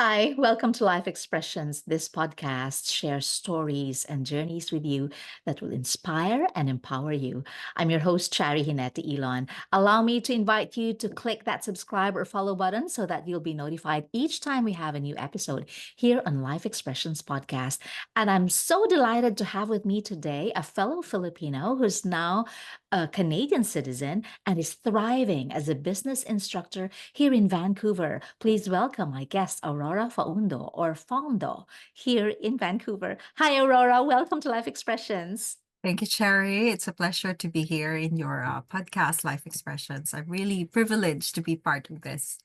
Hi, welcome to Life Expressions. This podcast shares stories and journeys with you that will inspire and empower you. I'm your host, Chari Hinete Elon. Allow me to invite you to click that subscribe or follow button so that you'll be notified each time we have a new episode here on Life Expressions podcast. And I'm so delighted to have with me today a fellow Filipino who's now a Canadian citizen and is thriving as a business instructor here in Vancouver. Please welcome my guest, Aurora Faundo or Faundo here in Vancouver. Hi, Aurora. Welcome to Life Expressions. Thank you, Cherry. It's a pleasure to be here in your podcast, Life Expressions. I'm really privileged to be part of this.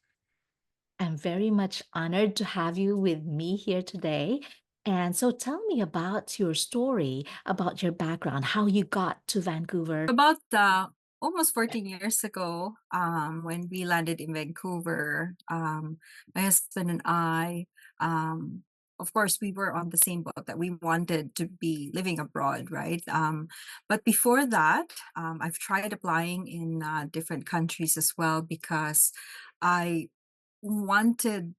I'm very much honored to have you with me here today. And so tell me about your story, about your background, how you got to Vancouver. About almost 14 years ago, when we landed in Vancouver, my husband and I, of course, we were on the same boat that we wanted to be living abroad, right? But before that, I've tried applying in different countries as well because I wanted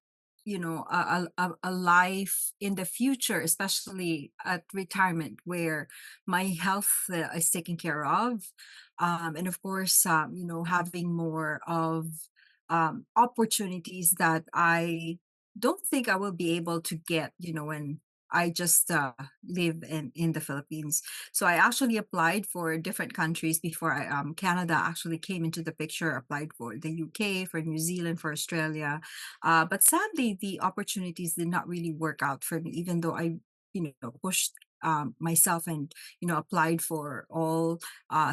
a life in the future, especially at retirement, where my health is taken care of, and of course, having more of opportunities that I don't think I will be able to get, when I just live in the Philippines. So I actually applied for different countries before Canada actually came into the picture. Applied for the UK, for New Zealand, for Australia, but sadly the opportunities did not really work out for me. Even though I pushed myself and applied for all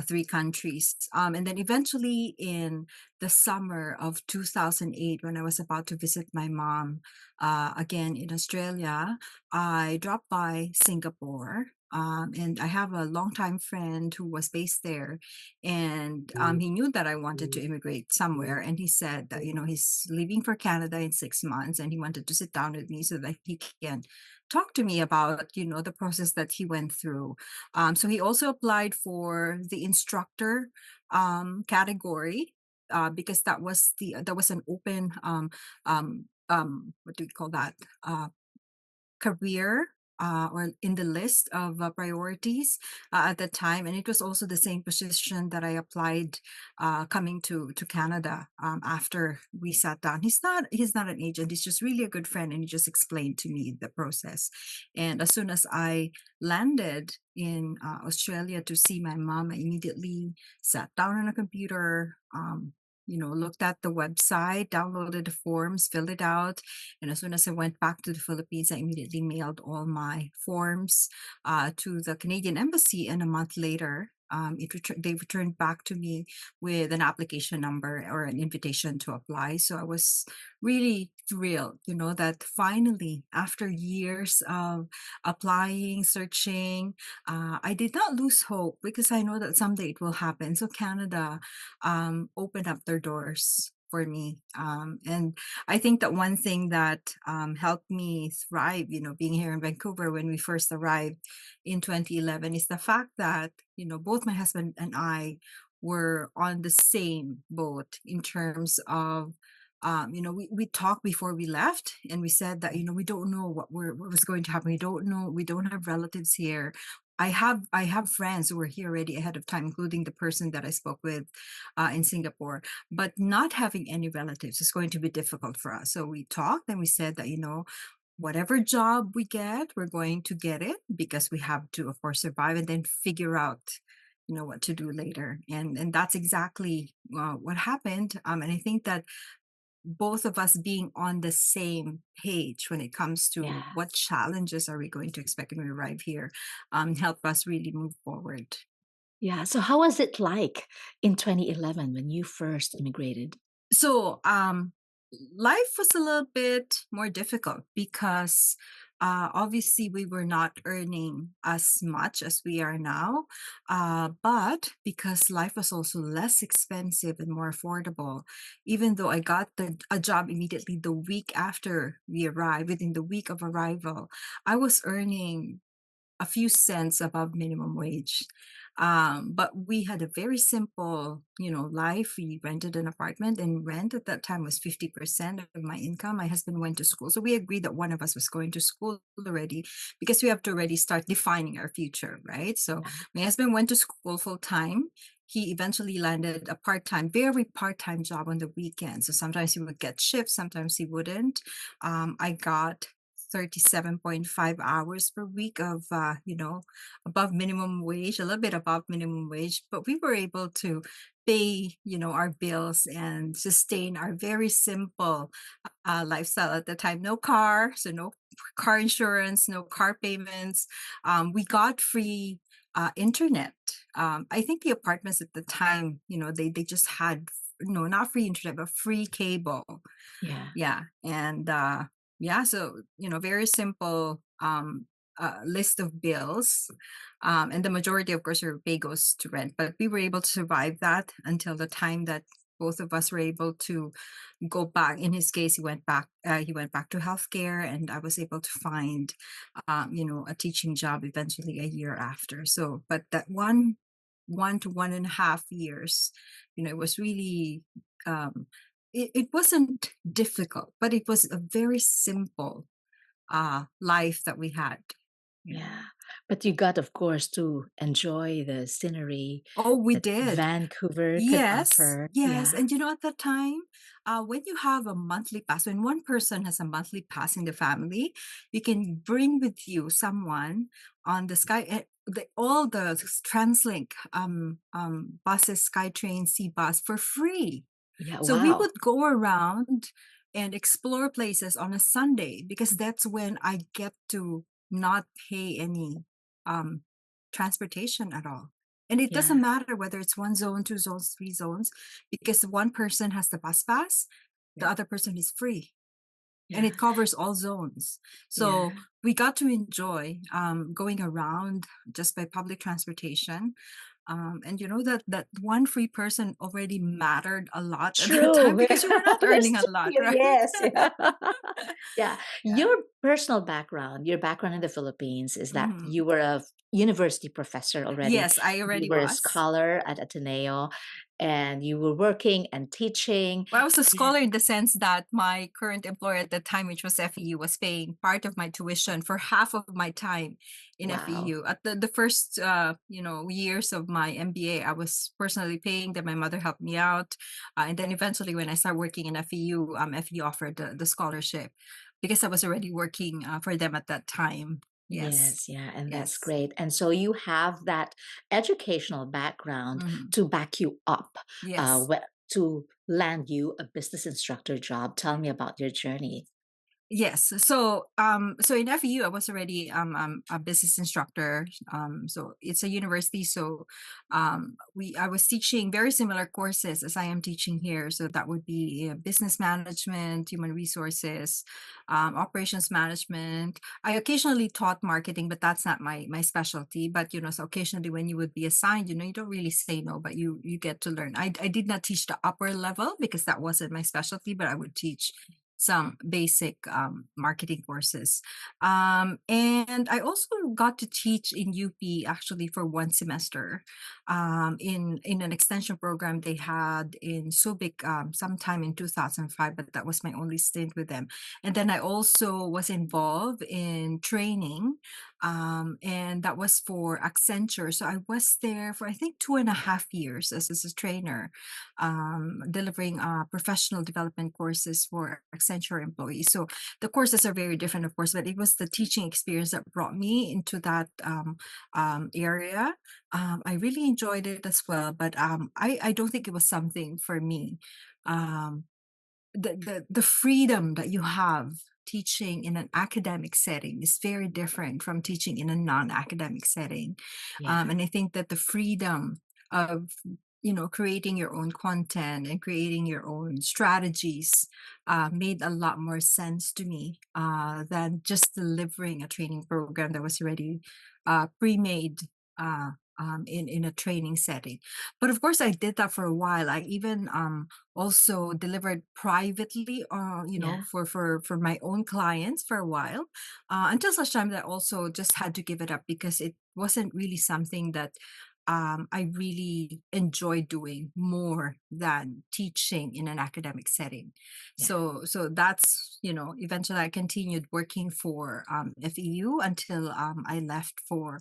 three countries, and then eventually in the summer of 2008, when I was about to visit my mom again in Australia, I dropped by Singapore. And I have a longtime friend who was based there, and he knew that I wanted to immigrate somewhere. And he said that he's leaving for Canada in 6 months, and he wanted to sit down with me so that he can talk to me about the process that he went through. So he also applied for the instructor category, because that was an open what do we call that, career, or in the list of priorities at the time. And it was also the same position that I applied coming to Canada, after we sat down. He's not an agent, he's just really a good friend, and he just explained to me the process. And as soon as I landed in Australia to see my mom, I immediately sat down on a computer, looked at the website, downloaded the forms, filled it out. And as soon as I went back to the Philippines, I immediately mailed all my forms to the Canadian Embassy. And a month later, they returned back to me with an application number or an invitation to apply. So I was really thrilled, that finally, after years of applying, searching, I did not lose hope because I know that someday it will happen. So Canada opened up their doors for me. And I think that one thing that helped me thrive, being here in Vancouver when we first arrived in 2011, is the fact that, both my husband and I were on the same boat in terms of, we talked before we left, and we said that, we don't know what was going to happen. We don't know. We don't have relatives here. I have friends who were here already ahead of time, including the person that I spoke with in Singapore. But not having any relatives is going to be difficult for us. So we talked and we said that whatever job we get, we're going to get it because we have to, of course, survive and then figure out what to do later. And that's exactly what happened. And I think that both of us being on the same page when it comes to Yeah. what challenges are we going to expect when we arrive here, help us really move forward. Yeah. So how was it like in 2011 when you first immigrated? So, life was a little bit more difficult because obviously we were not earning as much as we are now. But because life was also less expensive and more affordable, even though I got a job immediately the week after we arrived, within the week of arrival, I was earning a few cents above minimum wage. But we had a very simple, life. We rented an apartment, and rent at that time was 50% of my income. My husband went to school. So we agreed that one of us was going to school already, because we have to already start defining our future, right? So Yeah. my husband went to school full time. He eventually landed a very part time job on the weekend. So sometimes he would get shifts, sometimes he wouldn't. I got 37.5 hours per week of, above minimum wage, a little bit above minimum wage, but we were able to pay, our bills and sustain our very simple lifestyle at the time. No car, so no car insurance, no car payments. We got free internet. I think the apartments at the time, they just had, no, not free internet, but free cable. Yeah. Yeah, and, yeah, so, very simple, list of bills, and the majority, of course, your pay goes to rent, but we were able to survive that until the time that both of us were able to go back. In his case, he went back to healthcare, and I was able to find, a teaching job eventually a year after. So, but that 1 to 1.5 years, it was really, um it wasn't difficult, but it was a very simple, life that we had. Yeah. Yeah. But you got, of course, to enjoy the scenery Oh, we that did. Vancouver could Yes, offer. yes, Yeah. and at that time, when you have a monthly pass, when one person has a monthly pass in the family, you can bring with you someone on the sky. All the TransLink buses, SkyTrain, Sea Bus for free. Yeah. So we Wow. would go around and explore places on a Sunday, because that's when I get to not pay any um, transportation at all. And it doesn't Yeah. matter whether it's one zone, two zones, three zones, because one person has the bus pass, the Yeah. other person is free, and Yeah. it covers all zones. Yeah. So we got to enjoy going around just by public transportation. And that one free person already mattered a lot at that time, True. because you were not That's earning a lot, true. right? Yes. Yeah. Yeah. Yeah. Your personal background, your background in the Philippines is that Mhm. you were a university professor already. Yes, I You already were a was. scholar at Ateneo and you were working and teaching. Well, I was a Yeah. scholar in the sense that my current employer at the time, which was FEU, was paying part of my tuition for half of my time in Wow. FEU. At the first, years of my MBA, I was personally paying them. My mother helped me out, and then eventually, when I started working in FEU, FEU offered the scholarship, because I was already working for them at that time. Yes, Yes, yeah, and that's yes, great. And so you have that educational background hmm, to back you up, yes. to land you a business instructor job. Tell me about your journey. Yes. So in FEU, I was already a business instructor. So it's a university. So I was teaching very similar courses as I am teaching here. So that would be business management, human resources, operations management. I occasionally taught marketing, but that's not my specialty. But so occasionally when you would be assigned, you don't really say no, but you get to learn. I did not teach the upper level because that wasn't my specialty, but I would teach some basic marketing courses. And I also got to teach in UP actually for one semester in an extension program they had in Subic sometime in 2005, but that was my only stint with them. And then I also was involved in training, and that was for Accenture. So I was there for I think 2.5 years as a trainer, delivering professional development courses for Accenture employees. So the courses are very different, of course, but it was the teaching experience that brought me into that area. I really enjoyed it as well, but I don't think it was something for me. Um, the freedom that you have teaching in an academic setting is very different from teaching in a non-academic setting. Yeah. And I think that the freedom of creating your own content and creating your own strategies made a lot more sense to me than just delivering a training program that was already pre-made in a training setting. But of course, I did that for a while. I even also delivered privately, Yeah. for my own clients for a while, until such time that I also just had to give it up because it wasn't really something that I really enjoy doing more than teaching in an academic setting. Yeah. So that's, eventually I continued working for FEU until I left for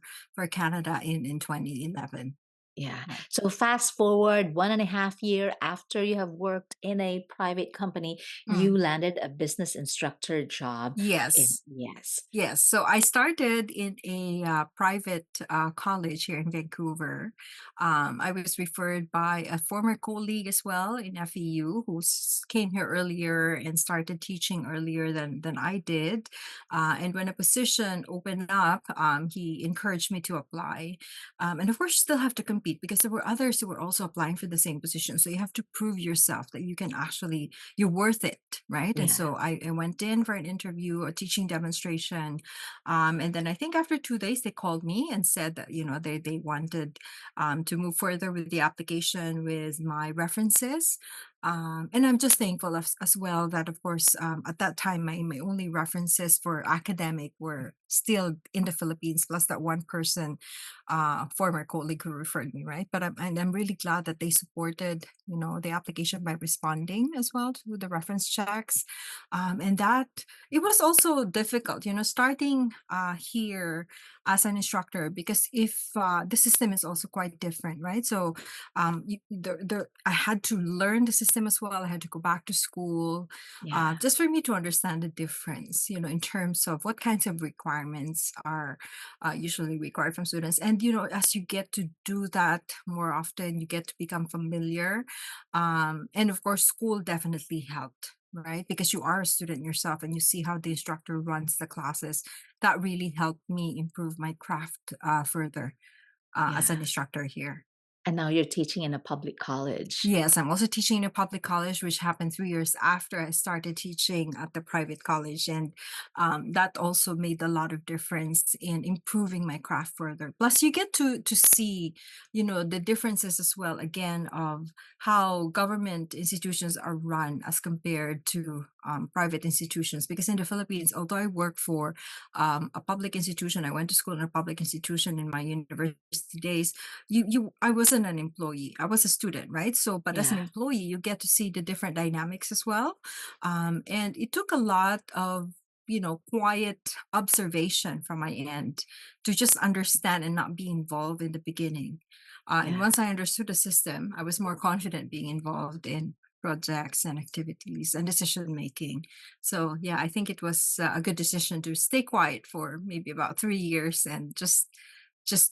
Canada in 2011. Yeah. Right. So fast forward 1.5 year after you have worked in a private company, you Mm. landed a business instructor job in, Yes. yes. Yes, so I started in a private college here in Vancouver. I was referred by a former colleague as well in FEU who came here earlier and started teaching earlier than I did. And when a position opened up, he encouraged me to apply. And of course, you still have to compete because there were others who were also applying for the same position. So you have to prove yourself that you can actually, you're worth it, right? And Yeah. so I went in for an interview, a teaching demonstration, and then I think after 2 days they called me and said that they wanted to move further with the application with my references. And I'm just thankful as well that of course at that time my only references for academic were still in the Philippines, plus that one person, former colleague who referred me, right? But I'm really glad that they supported the application by responding as well to the reference checks. And that it was also difficult, starting here as an instructor, because if the system is also quite different, right? So I had to learn the system as well. I had to go back to school, Yeah. just for me to understand the difference, in terms of what kinds of requirements are usually required from students. And as you get to do that more often, you get to become familiar. And of course, school definitely helped, right? Because you are a student yourself and you see how the instructor runs the classes. That really helped me improve my craft further as Yeah. an instructor here. And now you're teaching in a public college. Yes, I'm also teaching in a public college, which happened 3 years after I started teaching at the private college, and that also made a lot of difference in improving my craft further. Plus, you get to see, the differences as well. Again, of how government institutions are run as compared to private institutions. Because in the Philippines, although I work for a public institution, I went to school in a public institution in my university days. I wasn't an employee, I was a student, right? So but as an Yeah. employee you get to see the different dynamics as well. And it took a lot of quiet observation from my end to just understand and not be involved in the beginning. And Yeah. once I understood the system, I was more confident being involved in projects and activities and decision making. So yeah, I think it was a good decision to stay quiet for maybe about 3 years and just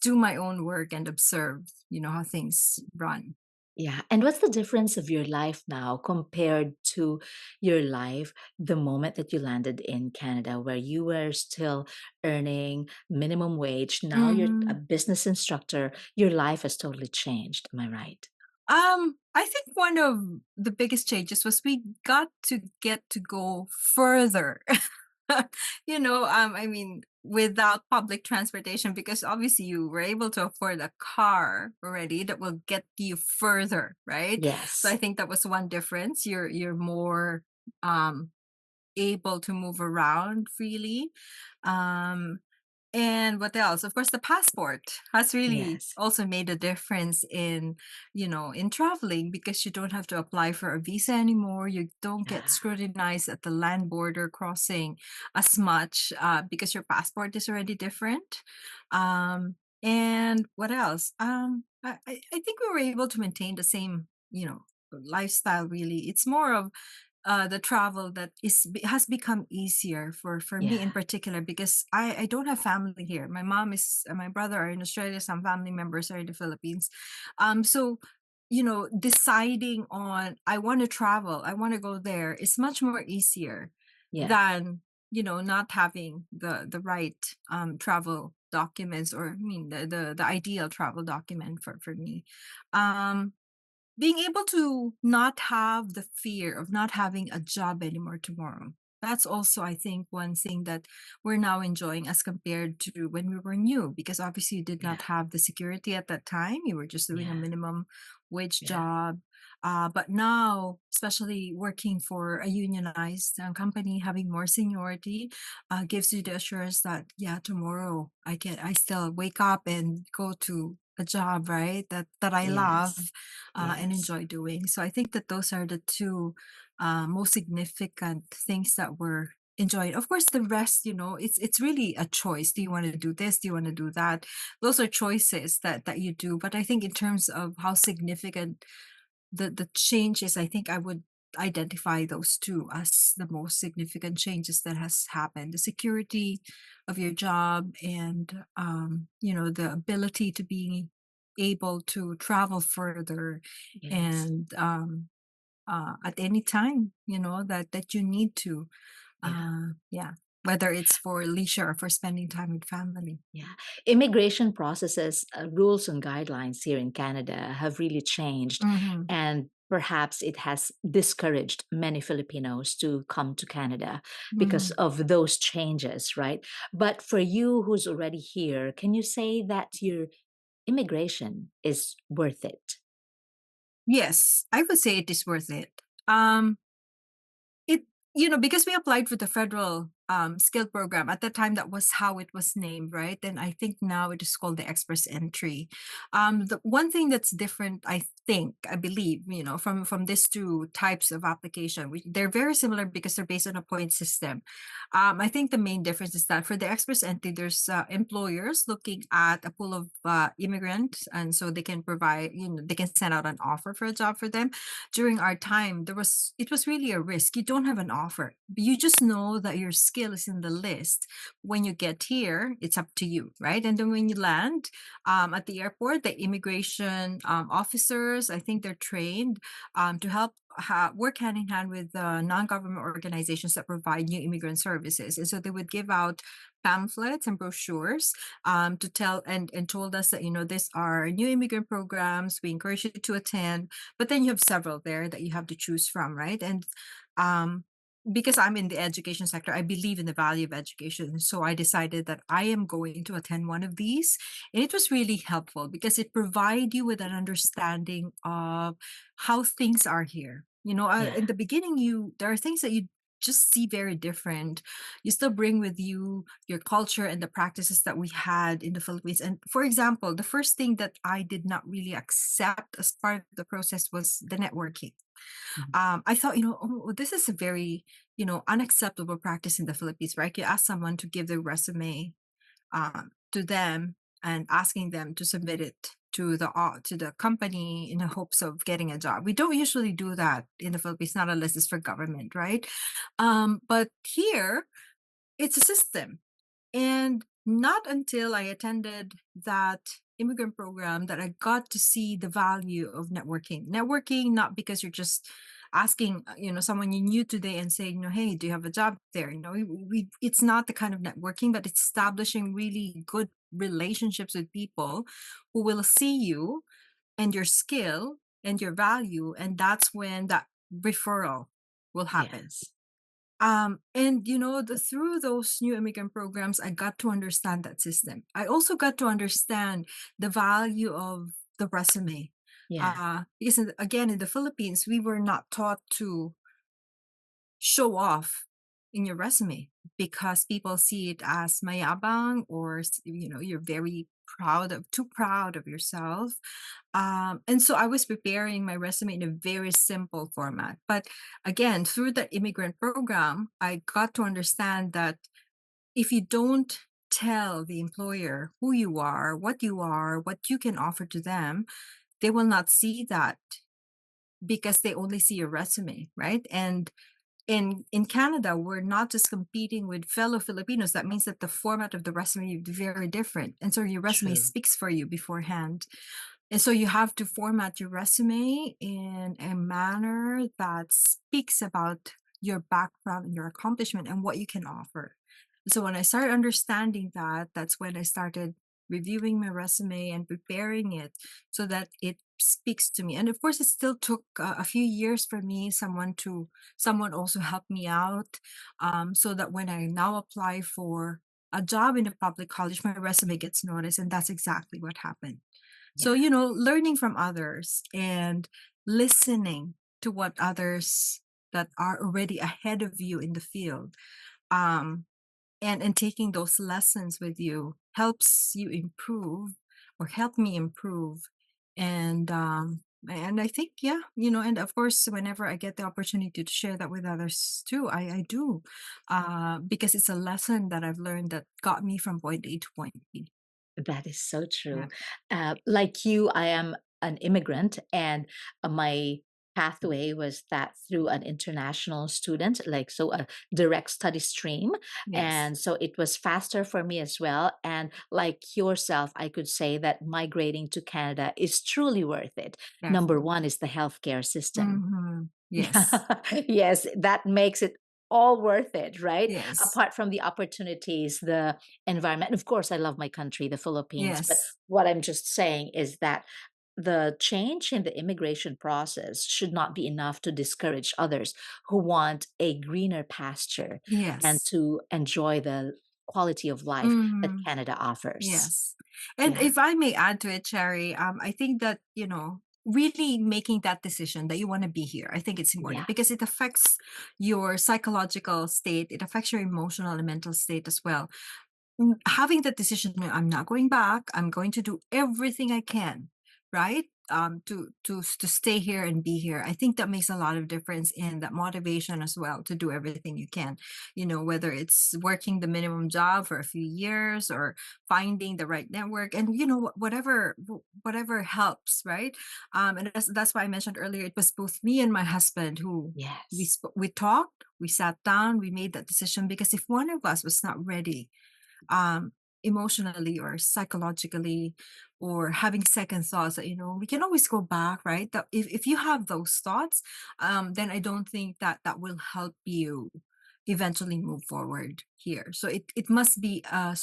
do my own work and observe, how things run. Yeah. And what's the difference of your life now compared to your life the moment that you landed in Canada, where you were still earning minimum wage? Now you're a Mhm. business instructor. Your life has totally changed. Am I right? I think one of the biggest changes was we got to get to go further. I mean, without public transportation, because obviously you were able to afford a car already that will get you further, right? So I Yes. think that was one difference. You're more um able to move around freely. Um And what else? Of course, the passport has really Yes. also made a difference in traveling, because you don't have to apply for a visa anymore. You don't get Yeah. scrutinized at the land border crossing as much because your passport is already different. And what else? I think we were able to maintain the same, lifestyle. Really, it's more of the travel that has become easier for me in Yeah. particular, because I don't have family here. My mom is my brother are in Australia, some family members are in the Philippines. So deciding on I want to travel, I want to go there, is much more easier Yeah. than not having the right travel documents, or I mean the ideal travel document for me. um Being able to not have the fear of not having a job anymore tomorrow. That's also, I think, one thing that we're now enjoying as compared to when we were new, because obviously you did Yeah. not have the security at that time. You were just doing a Yeah. minimum wage Yeah. job. But now, especially working for a unionized company, having more seniority gives you the assurance that, yeah, tomorrow I still wake up and go to a job, right? That I love Yes. and Yes. enjoy doing. So I think that those are the two most significant things that we're enjoying. Of course, the rest, it's really a choice. Do you want to do this? Do you want to do that? Those are choices that you do. But I think in terms of how significant the change is, I think I would identify those two as the most significant changes that has happened: the security of your job, and the ability to be able to travel further, Yes. and at any time, that you need to. Yeah. Yeah, whether it's for leisure or for spending time with family. Yeah. Immigration processes, rules, and guidelines here in Canada have really changed. Hmm. And perhaps it has discouraged many Filipinos to come to Canada because Hmm. of those changes, right? But for you who's already here, can you say that your immigration is worth it? Yes, I would say it is worth it. It because we applied for the federal skill program at the time. That was how it was named, right? And I think now it is called the express entry. The one thing that's different, I believe, from these two types of application, they're very similar because they're based on a point system. I think the main difference is that for the express entry, there's employers looking at a pool of immigrants, and so they can provide, they can send out an offer for a job for them. During our time, it was really a risk. You don't have an offer. You just know that your skill is in the list. When you get here, it's up to you, right? And then when you land at the airport, the immigration officers, I think they're trained to help work hand in hand with non-government organizations that provide new immigrant services. And so they would give out pamphlets and brochures to tell and told us that, these are new immigrant programs. We encourage you to attend, but then you have several there that you have to choose from, right? And um, because I'm in the education sector, I believe in the value of education. So I decided that I am going to attend one of these. And it was really helpful because it provided you with an understanding of how things are here. Yeah. In the beginning, there are things that you just see very different. You still bring with you your culture and the practices that we had in the Philippines. And for example, the first thing that I did not really accept as part of the process was the networking. Mhm. I thought, oh, this is a very, unacceptable practice in the Philippines, right? You ask someone to give their resume to them and asking them to submit it to the company in the hopes of getting a job. We don't usually do that in the Philippines, not unless it's for government, right? But here, it's a system. And not until I attended that immigrant program that I got to see the value of networking. Networking, not because you're just asking, someone you knew today and saying, hey, do you have a job there? It's not the kind of networking, but it's establishing really good relationships with people who will see you and your skill and your value. And that's when that referral will happen. Yes. And through those new immigrant programs, I got to understand that system. I also got to understand the value of the resume. Yeah. Because again, in the Philippines, we were not taught to show off in your resume because people see it as mayabang, or you're very too proud of yourself. And so I was preparing my resume in a very simple format. But again, through the immigrant program, I got to understand that if you don't tell the employer who you are, what you can offer to them, they will not see that because they only see your resume, right? And in Canada, we're not just competing with fellow Filipinos. That means that the format of the resume is very different. And so your resume True. speaks for you beforehand. And so you have to format your resume in a manner that speaks about your background and your accomplishment and what you can offer. So when I started understanding that, that's when I started reviewing my resume and preparing it so that it speaks to me. And of course, it still took a few years for me, someone also helped me out, so that when I now apply for a job in a public college, my resume gets noticed, and that's exactly what happened. So, Yeah. learning from others and listening to what others that are already ahead of you in the field, um, and taking those lessons with you helps you improve, or help me improve. And I think, yeah, and of course, whenever I get the opportunity to share that with others too, I do, because it's a lesson that I've learned that got me from point A to point B. That is so Yeah. true. Like you, I am an immigrant, and my pathway was that through an international student, like so a direct study stream. Yes. And so it was faster for me as well. And like yourself, I could say that migrating to Canada is truly worth it. Number one Definitely. is the healthcare system. Mhm. Yes. Yeah. Yes, that makes it all worth it, right? Yes. Apart from the opportunities, the environment. Of course, I love my country, the Philippines, but Yes. what I'm just saying is that the change in the immigration process should not be enough to discourage others who want a greener pasture and Yes. to enjoy the quality of life that Mhm. Canada offers. Yes. And Yeah. if I may add to it, Cherry, I think that, really making that decision that you want to be here, I think it's Yeah. important because it affects your psychological state, it affects your emotional and mental state as well. Having that decision, "No, I'm not going back. I'm going to do everything I can, right? To stay here and be here. I think that makes a lot of difference in that motivation as well to do everything you can. Whether it's working the minimum job for a few years or finding the right network, and whatever helps, right? And that's why I mentioned earlier. It was both me and my husband who Yes. we talked, we sat down, we made that decision because if one of us was not ready, um, emotionally or psychologically, or having second thoughts, that we can always go back, right? That if you have those thoughts, then I don't think that that will help you eventually move forward here. So it must be a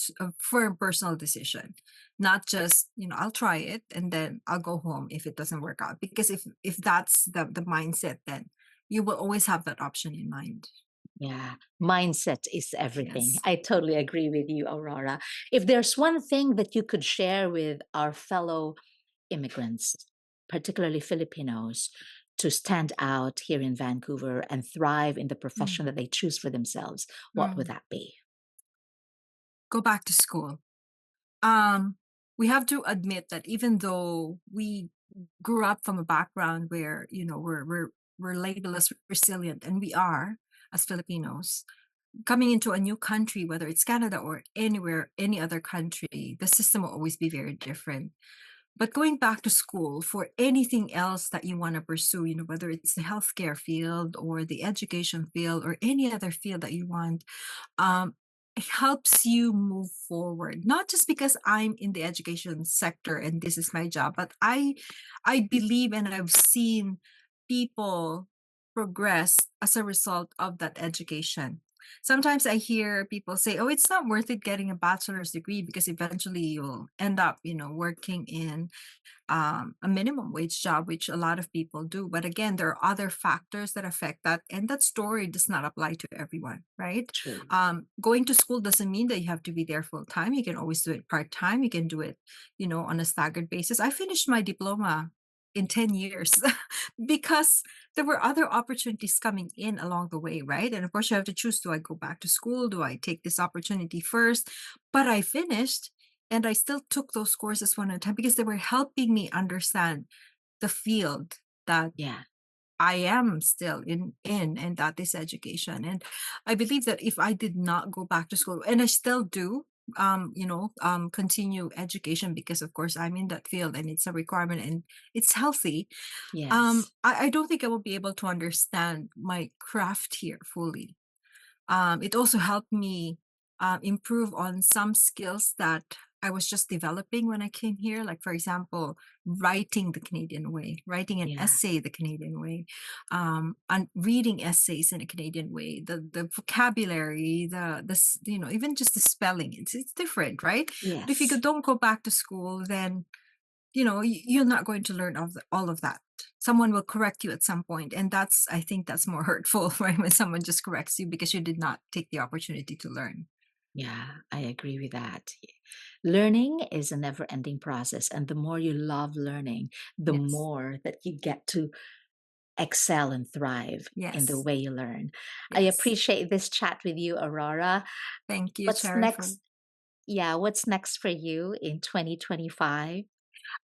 firm personal decision, not just, I'll try it and then I'll go home if it doesn't work out, because if that's the mindset, then you will always have that option in mind. Yeah, mindset is everything. Yes. I totally agree with you, Aurora. If there's one thing that you could share with our fellow immigrants, particularly Filipinos, to stand out here in Vancouver and thrive in the Mm. profession that they choose for themselves, what would Mm. that be? Go back to school. Um, we have to admit that even though we grew up from a background where, we're labeled as resilient, and we are, as Filipinos, coming into a new country, whether it's Canada or anywhere, any other country, the system will always be very different. But going back to school for anything else that you want to pursue, whether it's the healthcare field or the education field or any other field that you want, it helps you move forward, not just because I'm in the education sector and this is my job, but I believe and I've seen people progress as a result of that education. Sometimes I hear people say, oh, it's not worth it getting a bachelor's degree because eventually you'll end up, working in a minimum wage job, which a lot of people do. But again, there are other factors that affect that, and that story does not apply to everyone, right? True. Going to school doesn't mean that you have to be there full time. You can always do it part time. You can do it, on a staggered basis. I finished my diploma in 10 years because there were other opportunities coming in along the way, right? And of course, you have to choose, do I go back to school? Do I take this opportunity first? But I finished, and I still took those courses one at a time because they were helping me understand the field that Yeah. I am still in, and that is education. And I believe that if I did not go back to school, and I still do, continue education because of course I'm in that field and it's a requirement and it's healthy. Yes. I don't think I will be able to understand my craft here fully. It also helped me improve on some skills that I was just developing when I came here. Like, for example, writing the Canadian way, writing an Yeah. essay the Canadian way, and reading essays in a Canadian way. The vocabulary, even just the spelling, it's different, right? But if you Yes. don't go back to school, then you're not going to learn all of that. Someone will correct you at some point, and I think that's more hurtful, right? When someone just corrects you because you did not take the opportunity to learn. Yeah, I agree with that. Learning is a never ending process. And the more you love learning, the Yes. more that you get to excel and thrive in the Yes. way you learn. I Yes. appreciate this chat with you, Aurora. Thank you, What's Cherry, for next? Yeah, what's next for you in 2025?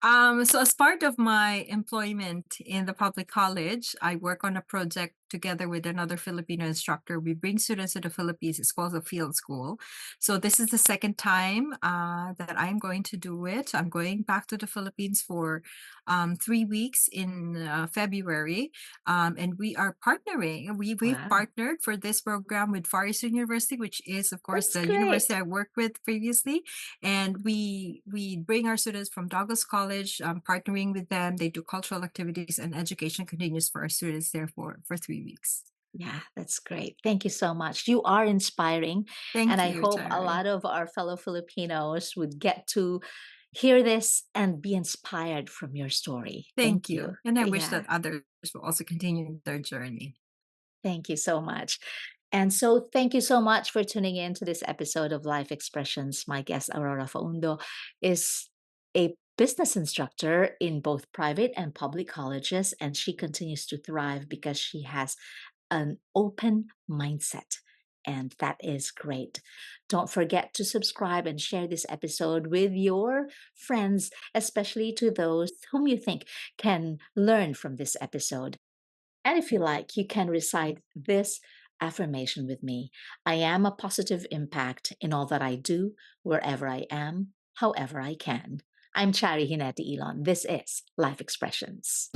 So as part of my employment in the public college, I work on a project together with another Filipino instructor. We bring students to the Philippines. It's called a field school. So this is the second time that I'm going to do it. I'm going back to the Philippines for 3 weeks in February, and we are partnering. We've Wow, partnered for this program with Far Eastern University, which is of course that's the university great. I worked with previously, and we bring our students from Douglas College, partnering with them. They do cultural activities, and education continues for our students there for 3 weeks. Yeah, that's great. Thank you so much. You are inspiring. And Thank I you, hope a Cherry. lot of our fellow Filipinos would get to hear this and be inspired from your story. Thank Thank you. you. And I wish Yeah. that others will also continue their journey. Thank you so much. And so, thank you so much for tuning in to this episode of Life Expressions. My guest, Aurora Faundo, is a business instructor in both private and public colleges, and she continues to thrive because she has an open mindset. And that is great. Don't forget to subscribe and share this episode with your friends, especially to those whom you think can learn from this episode. And if you like, you can recite this affirmation with me. I am a positive impact in all that I do, wherever I am, however I can. I'm Chari Hineti Elon. This is Life Expressions.